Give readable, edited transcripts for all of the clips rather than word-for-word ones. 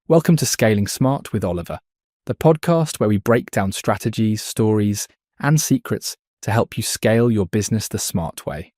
Welcome to Scaling Smart with Oliver, the podcast where we break down strategies, stories, and secrets to help you scale your business the smart way.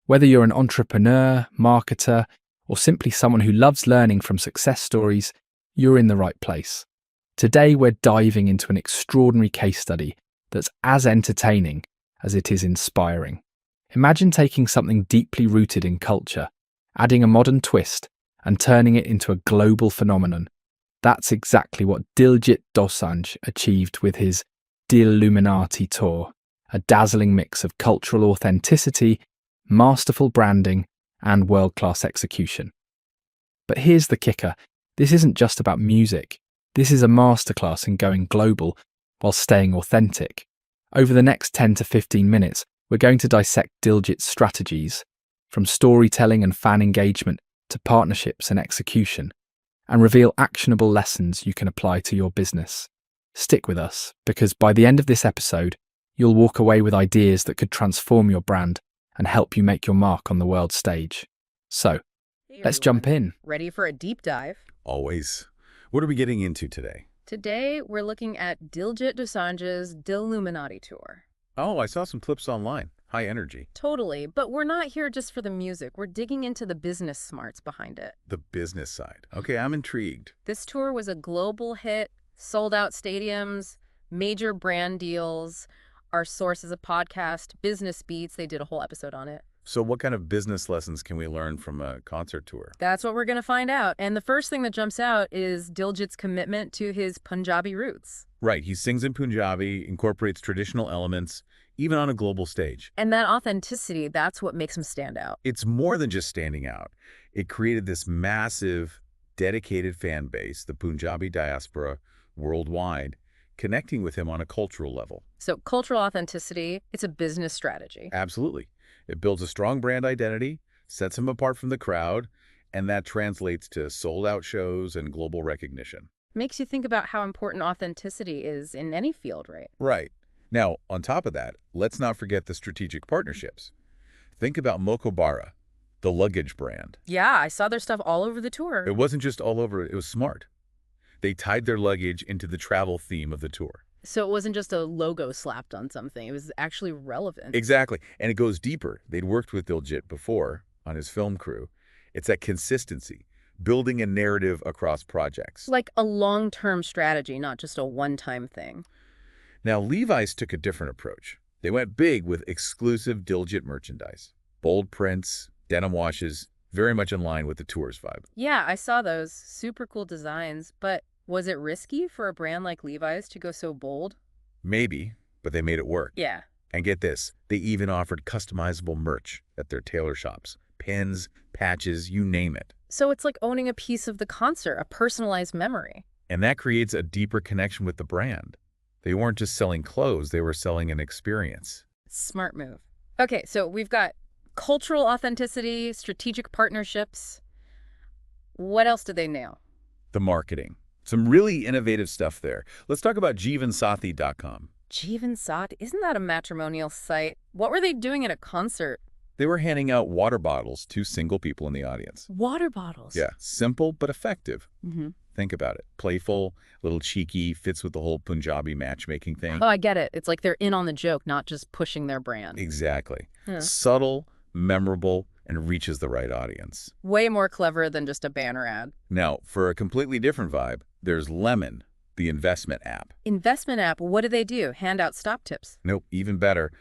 Whether you're an entrepreneur, marketer, or simply someone who loves learning from success stories, you're in the right place. Today, we're diving into an extraordinary case study that's as entertaining as it is inspiring. Imagine taking something deeply rooted in culture, adding a modern twist, and turning it into a global phenomenon. That's exactly what Diljit Dosanjh achieved with his Dil-Luminati Tour, a dazzling mix of cultural authenticity, masterful branding, and world-class execution. But here's the kicker. This isn't just about music. This is a masterclass in going global while staying authentic. Over the next 10 to 15 minutes, we're going to dissect Diljit's strategies, from storytelling and fan engagement to partnerships and execution, and reveal actionable lessons you can apply to your business. Stick with us, because by the end of this episode, you'll walk away with ideas that could transform your brand and help you make your mark on the world stage. So, let's jump in. Ready for a deep dive? Always. What are we getting into today? Today, we're looking at Diljit Dosanjh's Dil-Luminati Tour. Oh, I saw some clips online. High energy. Totally, but we're not here just for the music. We're digging into the business smarts behind it. The business side. Okay, I'm intrigued. This tour was a global hit, sold out stadiums, major brand deals. Our source is a podcast, Business Beats. They did a whole episode on it. So what kind of business lessons can we learn from a concert tour? That's what we're going to find out. And the first thing that jumps out is Diljit's commitment to his Punjabi roots. Right, he sings in Punjabi, incorporates traditional elements, even on a global stage. And that authenticity, that's what makes him stand out. It's more than just standing out. It created this massive, dedicated fan base, the Punjabi diaspora worldwide, connecting with him on a cultural level. So cultural authenticity, it's a business strategy. Absolutely. It builds a strong brand identity, sets him apart from the crowd, and that translates to sold-out shows and global recognition. Makes you think about how important authenticity is in any field, right? Right. Now, on top of that, let's not forget the strategic partnerships. Think about Mokobara, the luggage brand. Yeah, I saw their stuff all over the tour. It wasn't just all over, it was smart. They tied their luggage into the travel theme of the tour. So it wasn't just a logo slapped on something. It was actually relevant. Exactly. And it goes deeper. They'd worked with Diljit before on his film crew. It's that consistency, building a narrative across projects. Like a long-term strategy, not just a one-time thing. Now, Levi's took a different approach. They went big with exclusive Diljit merchandise. Bold prints, denim washes, very much in line with the tour's vibe. Yeah, I saw those. Super cool designs. But was it risky for a brand like Levi's to go so bold? Maybe, but they made it work. Yeah. And get this, they even offered customizable merch at their tailor shops. Pins, patches, you name it. So it's like owning a piece of the concert, a personalized memory. And that creates a deeper connection with the brand. They weren't just selling clothes, they were selling an experience. Smart move. Okay, so we've got cultural authenticity, strategic partnerships. What else did they nail? The marketing. Some really innovative stuff there. Let's talk about Jeevansathi.com. Jeevansathi? Isn't that a matrimonial site? What were they doing at a concert? They were handing out water bottles to single people in the audience. Water bottles? Yeah, simple but effective. Mm-hmm. Think about it. Playful, a little cheeky, fits with the whole Punjabi matchmaking thing. Oh, I get it. It's like they're in on the joke, not just pushing their brand. Exactly. Yeah. Subtle, memorable, and reaches the right audience. Way more clever than just a banner ad. Now, for a completely different vibe, there's Lemon, the investment app. Investment app, what do they do? Hand out stock tips? Nope, even better.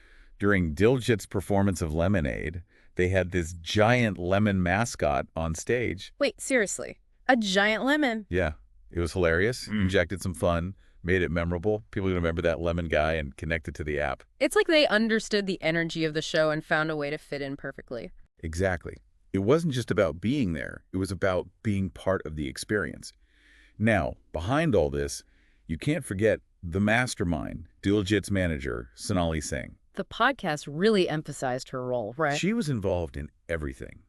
During Diljit's performance of Lemonade, they had this giant lemon mascot on stage. Wait, seriously? A giant lemon? Yeah, it was hilarious. Injected some fun, made it memorable. People are going to remember that lemon guy and connect it to the app. It's like they understood the energy of the show and found a way to fit in perfectly. Exactly. It wasn't just about being there. It was about being part of the experience. Now, behind all this, you can't forget the mastermind, Diljit's manager, Sonali Singh. The podcast really emphasized her role, right? She was involved in everything.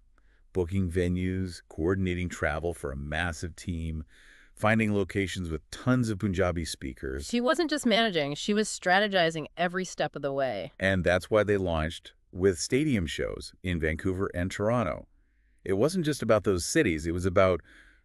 Booking venues, coordinating travel for a massive team, finding locations with tons of Punjabi speakers. She wasn't just managing, she was strategizing every step of the way. And that's why they launched with stadium shows in Vancouver and Toronto. It wasn't just about those cities, it was about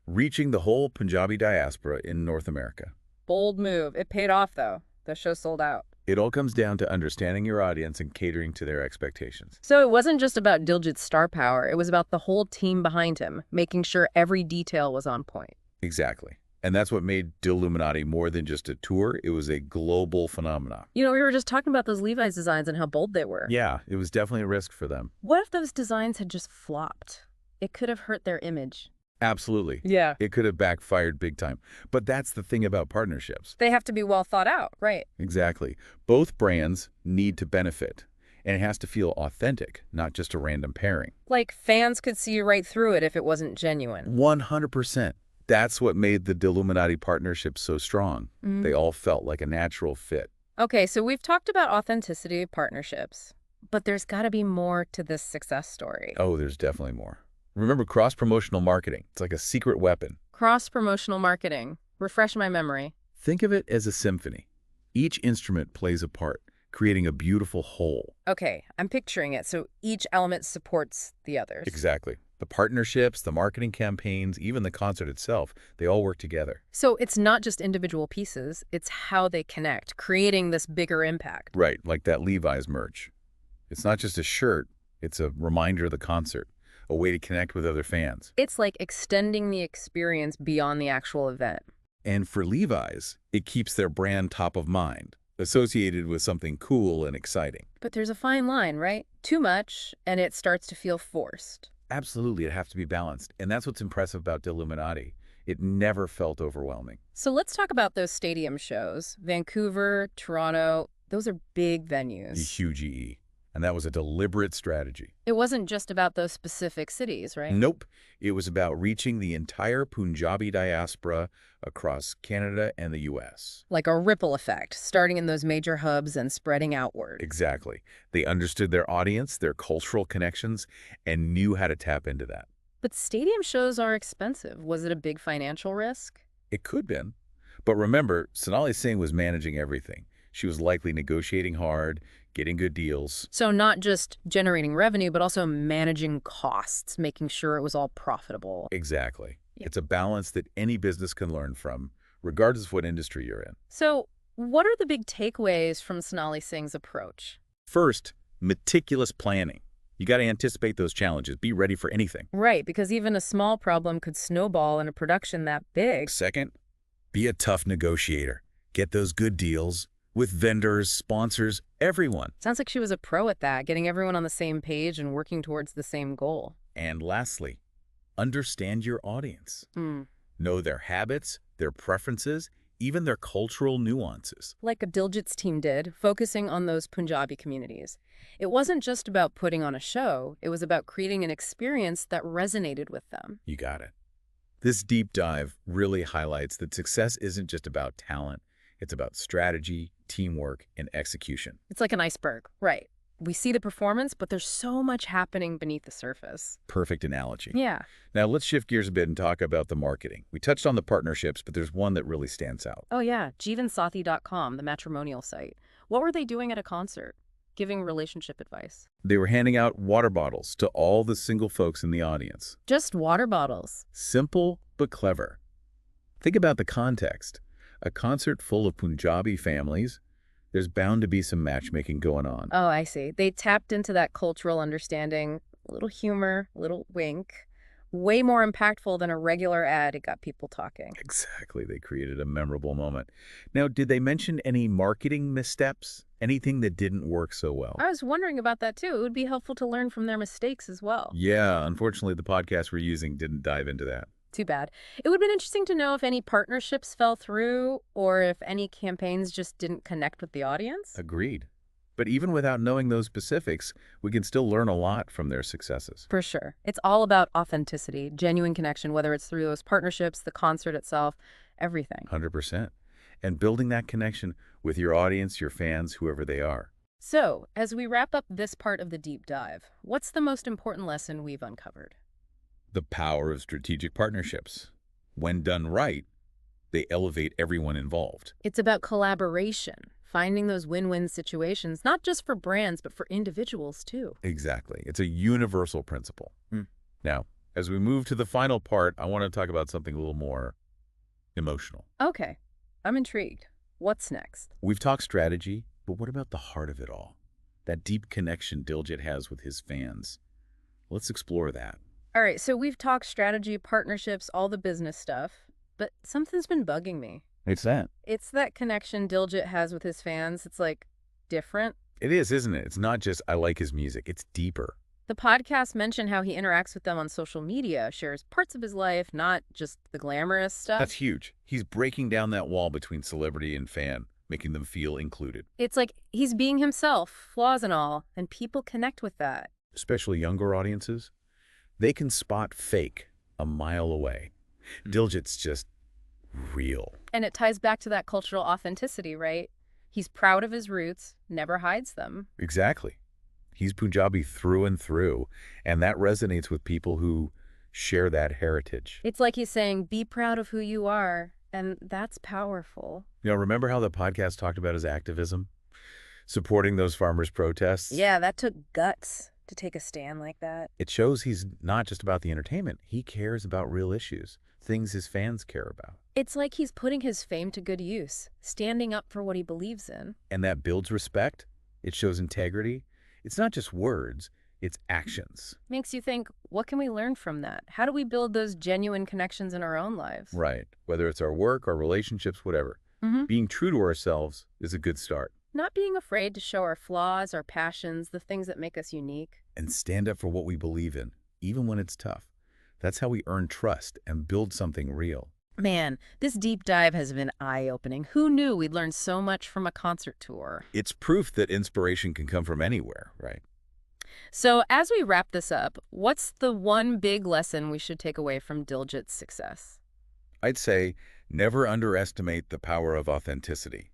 reaching the whole Punjabi diaspora in North America. Bold move. It paid off, though. The show sold out. It all comes down to understanding your audience and catering to their expectations. So it wasn't just about Diljit's star power. It was about the whole team behind him, making sure every detail was on point. Exactly. And that's what made Dil-Luminati more than just a tour. It was a global phenomenon. You know, we were just talking about those Levi's designs and how bold they were. Yeah, it was definitely a risk for them. What if those designs had just flopped? It could have hurt their image. Absolutely. Yeah. It could have backfired big time. But that's the thing about partnerships. They have to be well thought out, right? Exactly. Both brands need to benefit. And it has to feel authentic, not just a random pairing. Like fans could see right through it if it wasn't genuine. 100%. That's what made the Dil-Luminati partnership so strong. They all felt like a natural fit. Okay, so we've talked about authenticity of partnerships, but there's got to be more to this success story. Oh, there's definitely more. Remember cross-promotional marketing. It's like a secret weapon. Cross-promotional marketing. Refresh my memory. Think of it as a symphony. Each instrument plays a part, creating a beautiful whole. Okay, I'm picturing it. So each element supports the others. Exactly. The partnerships, the marketing campaigns, even the concert itself, they all work together. So it's not just individual pieces, it's how they connect, creating this bigger impact. Right, like that Levi's merch. It's not just a shirt, it's a reminder of the concert, a way to connect with other fans. It's like extending the experience beyond the actual event. And for Levi's, it keeps their brand top of mind, associated with something cool and exciting. But there's a fine line, right? Too much, and it starts to feel forced. Absolutely, it has to be balanced. And that's what's impressive about Dil-Luminati. It never felt overwhelming. So let's talk about those stadium shows. Vancouver, Toronto, those are big venues. The huge EE. And that was a deliberate strategy. It wasn't just about those specific cities, right? Nope. It was about reaching the entire Punjabi diaspora across Canada and the U.S. Like a ripple effect, starting in those major hubs and spreading outward. Exactly. They understood their audience, their cultural connections, and knew how to tap into that. But stadium shows are expensive. Was it a big financial risk? It could have been. But remember, Sonali Singh was managing everything. She was likely negotiating hard, getting good deals. So not just generating revenue, but also managing costs, making sure it was all profitable. Exactly. Yep. It's a balance that any business can learn from, regardless of what industry you're in. So what are the big takeaways from Sonali Singh's approach? First, meticulous planning. You got to anticipate those challenges. Be ready for anything. Right, because even a small problem could snowball in a production that big. Second, be a tough negotiator. Get those good deals with vendors, sponsors, everyone. Sounds like she was a pro at that, getting everyone on the same page and working towards the same goal. And lastly, understand your audience. Know their habits, their preferences, even their cultural nuances. Like Diljit's team did, focusing on those Punjabi communities. It wasn't just about putting on a show, it was about creating an experience that resonated with them. You got it. This deep dive really highlights that success isn't just about talent. It's about strategy, teamwork, and execution. It's like an iceberg, right? We see the performance, but there's so much happening beneath the surface. Perfect analogy. Yeah. Now let's shift gears a bit and talk about the marketing. We touched on the partnerships, but there's one that really stands out. Oh yeah, jivansathi.com, the matrimonial site. What were they doing at a concert? Giving relationship advice. They were handing out water bottles to all the single folks in the audience. Just water bottles. Simple, but clever. Think about the context. A concert full of Punjabi families, there's bound to be some matchmaking going on. Oh, I see. They tapped into that cultural understanding, a little humor, a little wink. Way more impactful than a regular ad. It got people talking. Exactly. They created a memorable moment. Now, did they mention any marketing missteps? Anything that didn't work so well? I was wondering about that too. It would be helpful to learn from their mistakes as well. Yeah, unfortunately, the podcast we're using didn't dive into that. Too bad. It would have been interesting to know if any partnerships fell through or if any campaigns just didn't connect with the audience. Agreed. But even without knowing those specifics, we can still learn a lot from their successes. For sure. It's all about authenticity, genuine connection, whether it's through those partnerships, the concert itself, everything. 100%. And building that connection with your audience, your fans, whoever they are. So, as we wrap up this part of the deep dive, what's the most important lesson we've uncovered? The power of strategic partnerships. When done right, they elevate everyone involved. It's about collaboration, finding those win-win situations, not just for brands, but for individuals too. Exactly. It's a universal principle. Now, As we move to the final part, I want to talk about something a little more emotional. Okay, I'm intrigued. What's next? We've talked strategy, but what about the heart of it all? That deep connection Diljit has with his fans. Let's explore that. All right, so we've talked strategy, partnerships, all the business stuff, but something's been bugging me. It's that. It's that connection Diljit has with his fans. It's like different. It is, isn't it? It's not just I like his music. It's deeper. The podcast mentioned how he interacts with them on social media, shares parts of his life, not just the glamorous stuff. That's huge. He's breaking down that wall between celebrity and fan, making them feel included. It's like he's being himself, flaws and all, and people connect with that. Especially younger audiences, they can spot fake a mile away. Diljit's just real. And it ties back to that cultural authenticity, right? He's proud of his roots, never hides them. Exactly. He's Punjabi through and through, and that resonates with people who share that heritage. It's like he's saying, be proud of who you are, and that's powerful. Remember how the podcast talked about his activism? Supporting those farmers' protests? Yeah, that took guts to take a stand like that. It shows he's not just about the entertainment. He cares about real issues, things his fans care about. It's like he's putting his fame to good use, standing up for what he believes in. And that builds respect. It shows integrity. It's not just words, it's actions. Makes you think, what can we learn from that? How do we build those genuine connections in our own lives? Right. Whether it's our work, our relationships, whatever. Being true to ourselves is a good start. Not being afraid to show our flaws, our passions, the things that make us unique. And stand up for what we believe in, even when it's tough. That's how we earn trust and build something real. Man, this deep dive has been eye-opening. Who knew we'd learn so much from a concert tour? It's proof that inspiration can come from anywhere, right? So as we wrap this up, what's the one big lesson we should take away from Diljit's success? I'd say never underestimate the power of authenticity.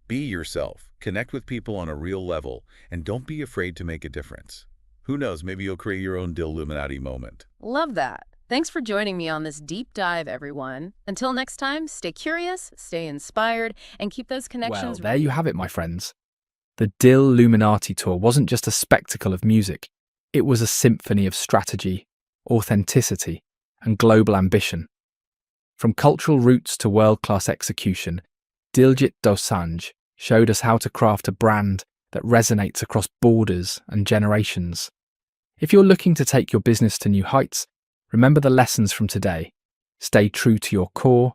Be yourself, connect with people on a real level, and don't be afraid to make a difference. Who knows, maybe you'll create your own Dil-Luminati moment. Love that. Thanks for joining me on this deep dive, everyone. Until next time, stay curious, stay inspired, and keep those connections. Well, there you have it, my friends. The Dil-Luminati Tour wasn't just a spectacle of music. It was a symphony of strategy, authenticity, and global ambition. From cultural roots to world-class execution, Diljit Dosanjh showed us how to craft a brand that resonates across borders and generations. If you're looking to take your business to new heights, remember the lessons from today. Stay true to your core,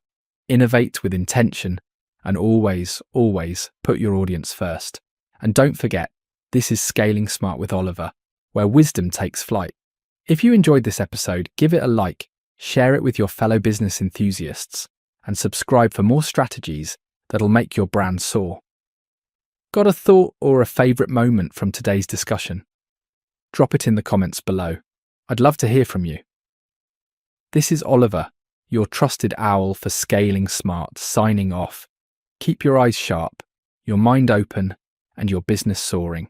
innovate with intention, and always, always put your audience first. And don't forget, this is Scaling Smart with Oliver, where wisdom takes flight. If you enjoyed this episode, give it a like, share it with your fellow business enthusiasts, and subscribe for more strategies that'll make your brand soar. Got a thought or a favourite moment from today's discussion? Drop it in the comments below. I'd love to hear from you. This is Oliver, your trusted owl for Scaling Smart, signing off. Keep your eyes sharp, your mind open, and your business soaring.